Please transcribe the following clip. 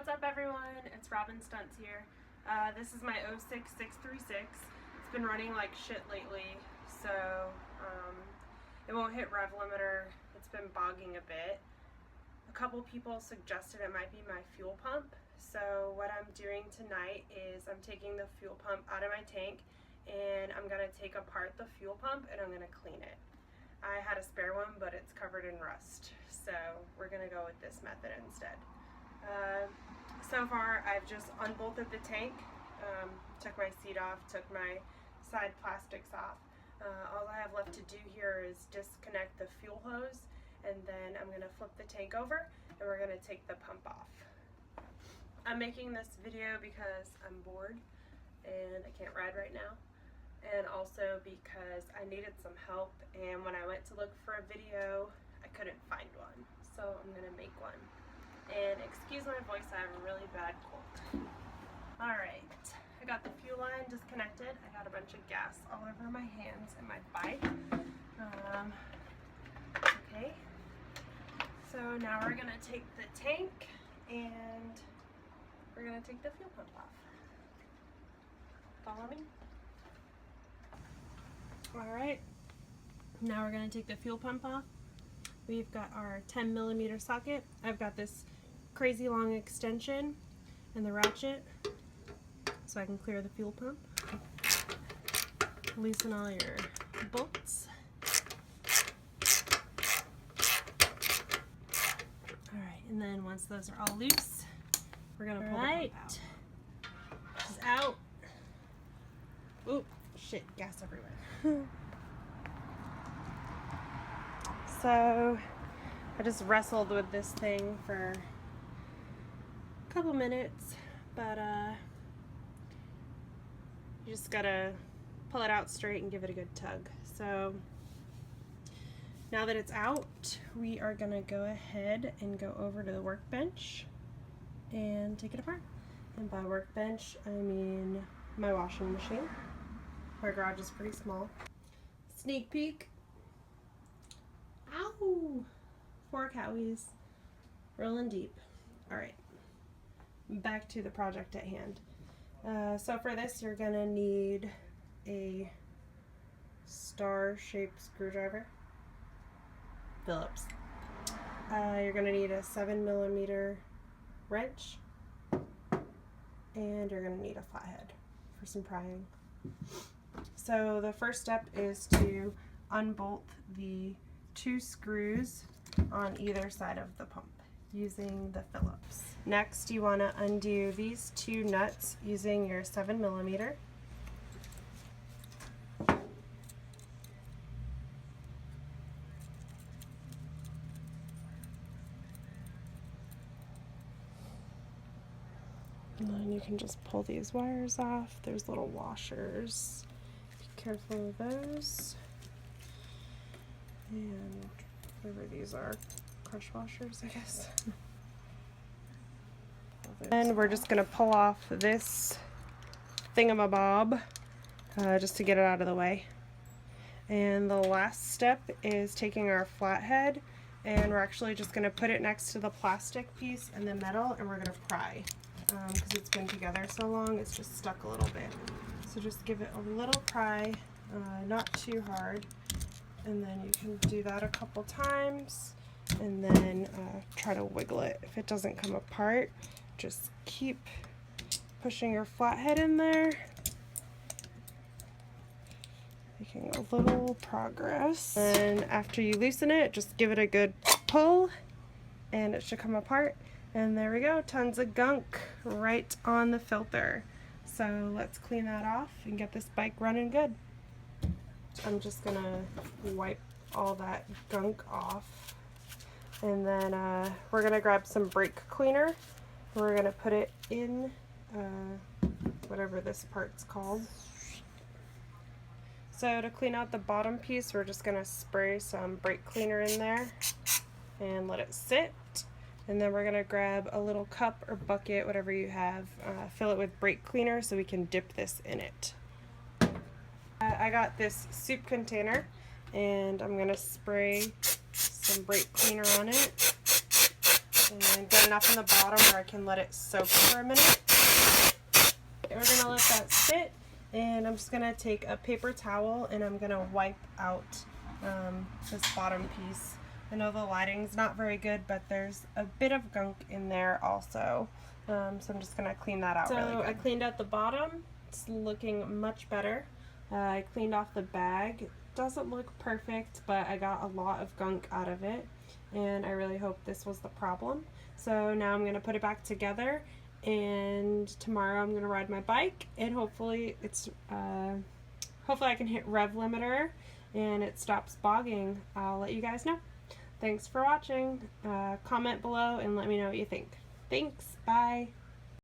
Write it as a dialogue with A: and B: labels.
A: What's up everyone? It's RobynStunts here. This is my 06636. It's been running like shit lately, so it won't hit rev limiter. It's been bogging a bit. A couple people suggested it might be my fuel pump, so what I'm doing tonight is I'm taking the fuel pump out of my tank and I'm going to take apart the fuel pump and I'm going to clean it. I had a spare one, but it's covered in rust, so we're going to go with this method instead. So far I've just unbolted the tank, took my seat off, took my side plastics off. All I have left to do here is disconnect the fuel hose, and then I'm going to flip the tank over and we're going to take the pump off. I'm making this video because I'm bored and I can't ride right now, and also because I needed some help, and when I went to look for a video I couldn't find one, so I'm going to make one. And excuse my voice, I have a really bad cold. Alright, I got the fuel line disconnected. I got a bunch of gas all over my hands and my bike. Okay, so now we're going to take the tank and we're going to take the fuel pump off. Follow me? Alright, now we're going to take the fuel pump off. We've got our 10mm socket. I've got this crazy long extension and the ratchet so I can clear the fuel pump. Loosen all your bolts. Alright, and then once those are all loose, we're going to pull the pump out. She's out. Oop, shit, gas everywhere. So I just wrestled with this thing for a couple minutes, but you just gotta pull it out straight and give it a good tug. So now that it's out, we are gonna go ahead and go over to the workbench and take it apart. And by workbench, I mean my washing machine. My garage is pretty small. Sneak peek. Ow! 4 cowies. Rolling deep. Alright. Back to the project at hand. So for this, you're going to need a star-shaped screwdriver. Phillips. You're going to need a 7mm wrench. And you're going to need a flathead for some prying. So the first step is to unbolt the 2 screws on either side of the pump using the Phillips. Next, you want to undo these 2 nuts using your 7mm. And then you can just pull these wires off. There's little washers. Be careful of those. And whatever these are, crush washers, I guess. And we're just going to pull off this thingamabob just to get it out of the way. And the last step is taking our flathead, and we're actually just going to put it next to the plastic piece and the metal, and we're going to pry. Because it's been together so long, it's just stuck a little bit. So just give it a little pry, not too hard. And then you can do that a couple times and then try to wiggle it. If it doesn't come apart, just keep pushing your flathead in there, making a little progress. And after you loosen it, just give it a good pull and it should come apart. And there we go, tons of gunk right on the filter. So let's clean that off and get this bike running good. I'm just gonna wipe all that gunk off, and then we're gonna grab some brake cleaner. We're gonna put it in whatever this part's called. So to clean out the bottom piece, we're just gonna spray some brake cleaner in there and let it sit. And then we're gonna grab a little cup or bucket, whatever you have, fill it with brake cleaner so we can dip this in it. I got this soup container and I'm going to spray some brake cleaner on it and get enough in the bottom where I can let it soak for a minute. We're going to let that sit, and I'm just going to take a paper towel and I'm going to wipe out this bottom piece. I know the lighting's not very good, but there's a bit of gunk in there also, so I'm just going to clean that out really good. I cleaned out the bottom. It's looking much better. I cleaned off the bag. Doesn't look perfect, but I got a lot of gunk out of it, and I really hope this was the problem. So now I'm going to put it back together, and tomorrow I'm going to ride my bike, and hopefully I can hit rev limiter and it stops bogging. I'll let you guys know. Thanks for watching. Comment below and let me know what you think. Thanks. Bye.